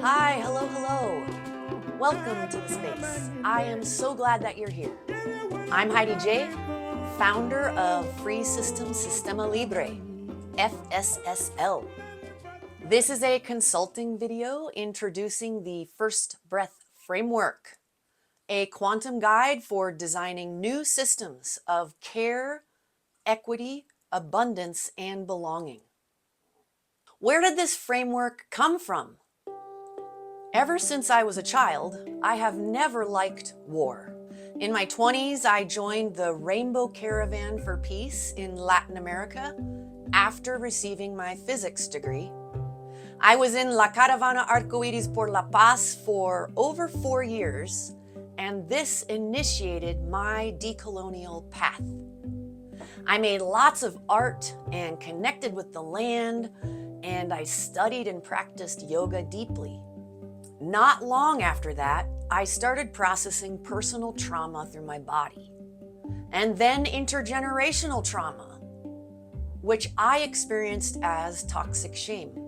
Hi, hello. Welcome to the space. I am so glad that you're here. I'm Heidi J., founder of Free System Sistema Libre, FSSL. This is a consulting video introducing the First Breath Framework, a quantum guide for designing new systems of care, equity, abundance, and belonging. Where did this framework come from? Ever since I was a child, I have never liked war. In my 20s, I joined the Rainbow Caravan for Peace in Latin America after receiving my physics degree. I was in La Caravana Arcoiris por la Paz for over 4 years, and this initiated my decolonial path. I made lots of art and connected with the land, and I studied and practiced yoga deeply. Not long after that, I started processing personal trauma through my body, and then intergenerational trauma, which I experienced as toxic shame.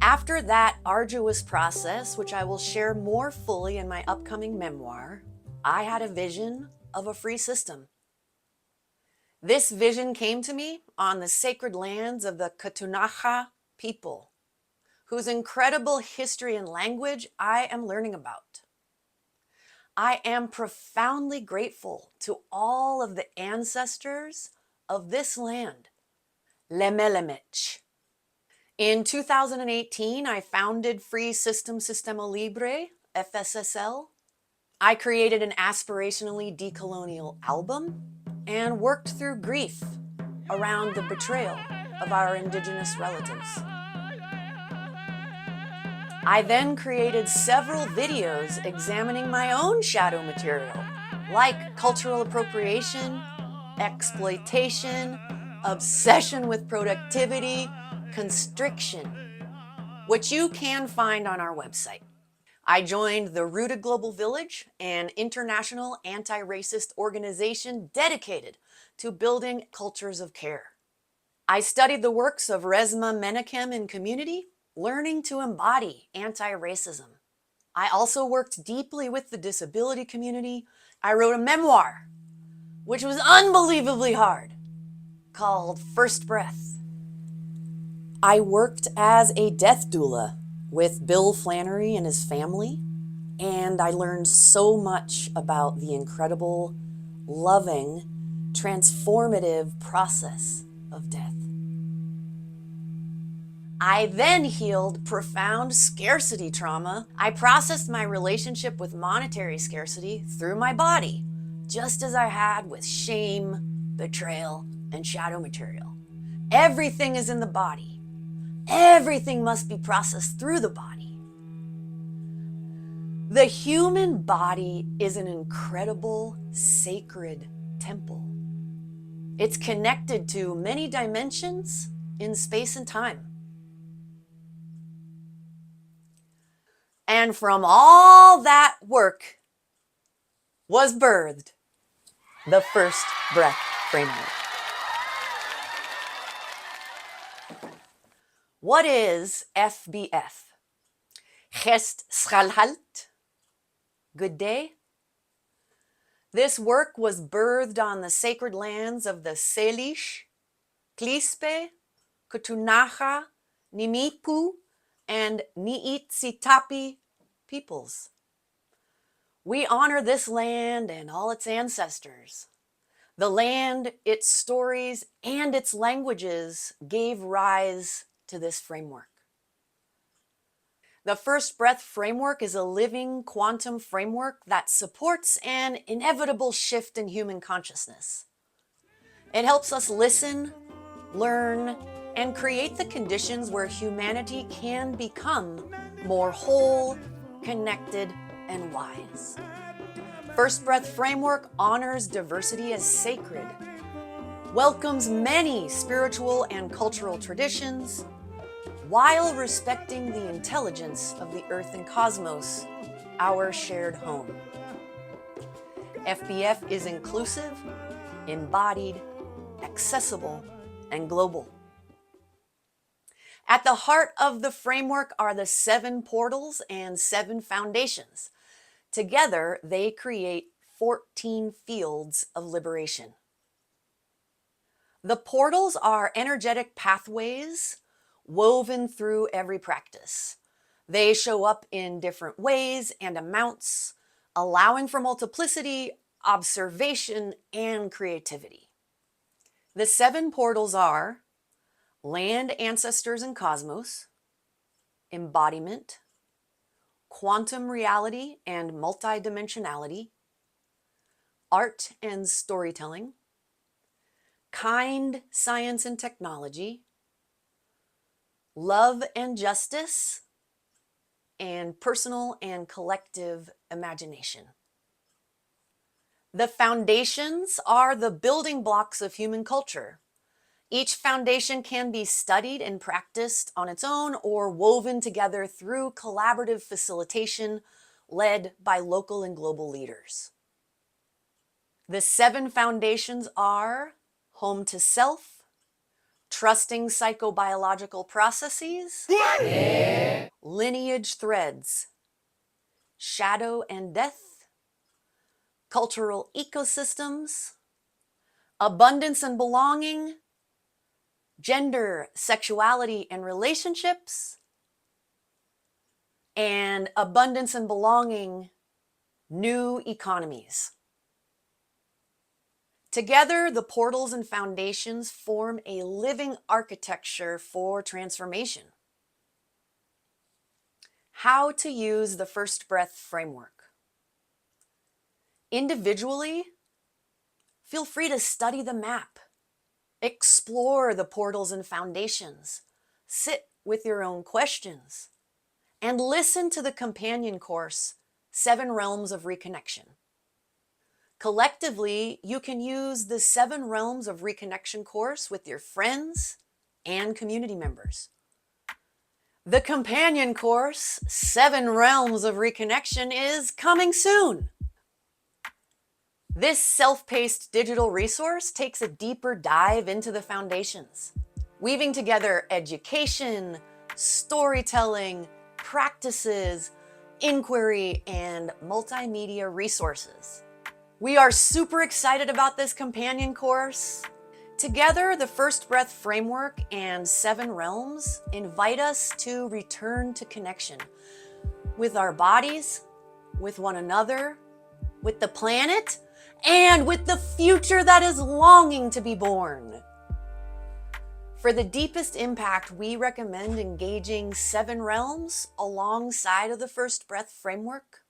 After that arduous process, which I will share more fully in my upcoming memoir, I had a vision of a free system. This vision came to me on the sacred lands of the Katunaxa people, whose incredible history and language I am learning about. I am profoundly grateful to all of the ancestors of this land, Lemelemech. In 2018, I founded Free System Sistema Libre, FSSL. I created an aspirationally decolonial album and worked through grief around the betrayal of our indigenous relatives. I then created several videos examining my own shadow material, like cultural appropriation, exploitation, obsession with productivity, constriction, which you can find on our website. I joined the Rooted Global Village, an international anti-racist organization dedicated to building cultures of care. I studied the works of Resmaa Menakem in community, learning to embody anti-racism. I also worked deeply with the disability community. I wrote a memoir, which was unbelievably hard, called First Breath. I worked as a death doula with Bill Flannery and his family, and I learned so much about the incredible, loving, transformative process of death. I then healed profound scarcity trauma. I processed my relationship with monetary scarcity through my body, just as I had with shame, betrayal, and shadow material. Everything is in the body. Everything must be processed through the body. The human body is an incredible, sacred temple. It's connected to many dimensions in space and time. And from all that work was birthed the First Breath Framework. What is FBF? Gest Schalhalt? Good day? This work was birthed on the sacred lands of the Salish, Clispe, Katunaxa, Nimipu, and Niitsitapi peoples. We honor this land and all its ancestors. The land, its stories, and its languages gave rise to this framework. The First Breath Framework is a living quantum framework that supports an inevitable shift in human consciousness. It helps us listen, learn, and create the conditions where humanity can become more whole, connected, and wise. First Breath Framework honors diversity as sacred, welcomes many spiritual and cultural traditions, while respecting the intelligence of the earth and cosmos, our shared home. FBF is inclusive, embodied, accessible, and global. At the heart of the framework are the 7 portals and 7 foundations. Together, they create 14 fields of liberation. The portals are energetic pathways woven through every practice. They show up in different ways and amounts, allowing for multiplicity, observation, and creativity. The 7 portals are land, ancestors, and cosmos, embodiment, quantum reality and multidimensionality, art and storytelling, kind, science and technology, love and justice, and personal and collective imagination. The foundations are the building blocks of human culture. Each foundation can be studied and practiced on its own or woven together through collaborative facilitation led by local and global leaders. The 7 foundations are home to self, trusting psychobiological processes, lineage threads, shadow and death, cultural ecosystems, abundance and belonging, gender, sexuality, and relationships, and abundance and belonging, new economies. Together, the portals and foundations form a living architecture for transformation. How to use the First Breath framework. Individually, feel free to study the map. Explore the portals and foundations. Sit with your own questions. And listen to the companion course, 7 Realms of Reconnection. Collectively, you can use the 7 Realms of Reconnection course with your friends and community members. The companion course, 7 Realms of Reconnection, is coming soon. This self-paced digital resource takes a deeper dive into the foundations, weaving together education, storytelling, practices, inquiry, and multimedia resources. We are super excited about this companion course. Together, the First Breath framework and 7 Realms invite us to return to connection with our bodies, with one another, with the planet, and with the future that is longing to be born. For the deepest impact, we recommend engaging 7 Realms alongside of the First Breath framework.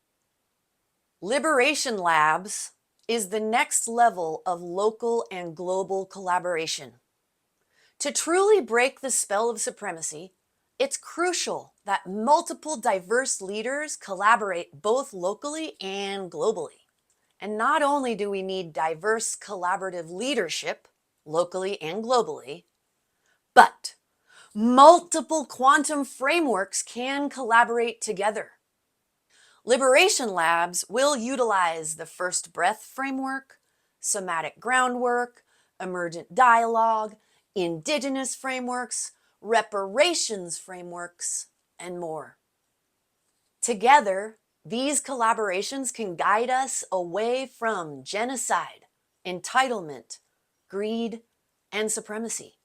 Liberation Labs is the next level of local and global collaboration. To truly break the spell of supremacy, it's crucial that multiple diverse leaders collaborate both locally and globally. And not only do we need diverse collaborative leadership, locally and globally, but multiple quantum frameworks can collaborate together. Liberation Labs will utilize the First Breath framework, somatic groundwork, emergent dialogue, indigenous frameworks, reparations frameworks, and more. Together, these collaborations can guide us away from genocide, entitlement, greed, and supremacy,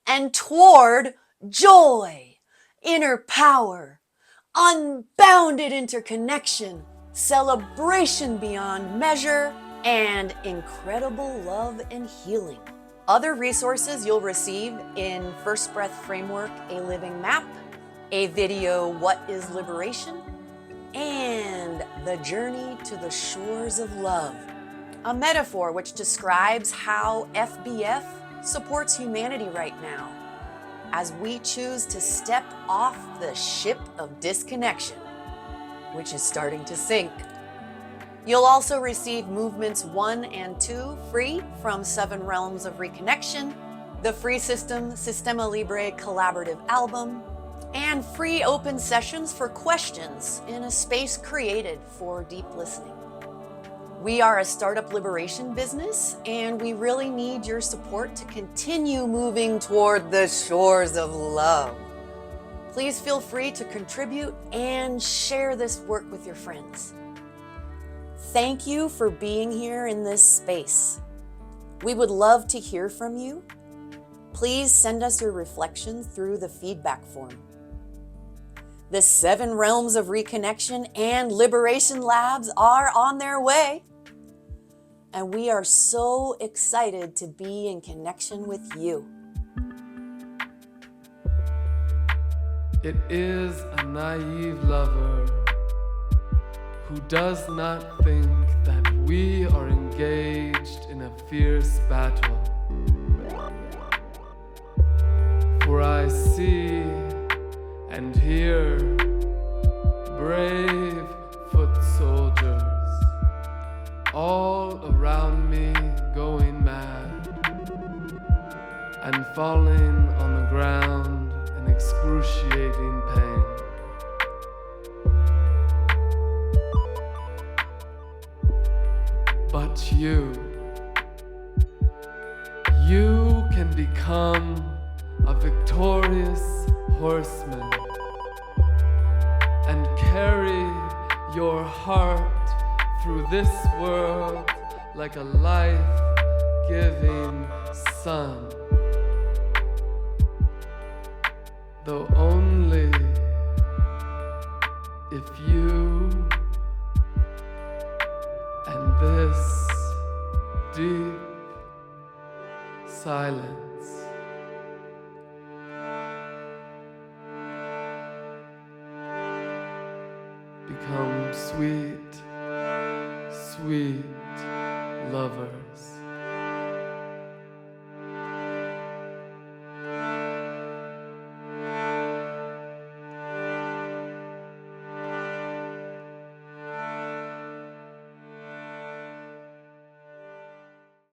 and toward joy, inner power, unbounded interconnection, celebration beyond measure, and incredible love and healing. Other resources you'll receive in First Breath Framework: a living map, a video, What is Liberation?, and the journey to the shores of love, a metaphor which describes how FBF supports humanity right now as we choose to step off the ship of disconnection, which is starting to sink. You'll also receive movements 1 and 2 free from 7 Realms of Reconnection, the free system Sistema Libre collaborative album, and free open sessions for questions in a space created for deep listening. We are a startup liberation business, and we really need your support to continue moving toward the shores of love. Please feel free to contribute and share this work with your friends. Thank you for being here in this space. We would love to hear from you. Please send us your reflections through the feedback form. The 7 realms of reconnection and liberation labs are on their way. And we are so excited to be in connection with you. It is a naive lover who does not think that we are engaged in a fierce battle. For I see and hear brave foot soldiers all around me going mad and falling on the ground in excruciating pain. But you can become a victorious horseman and carry your heart through this world like a life-giving sun, though only if you and this deep silence become sweet, sweet lovers.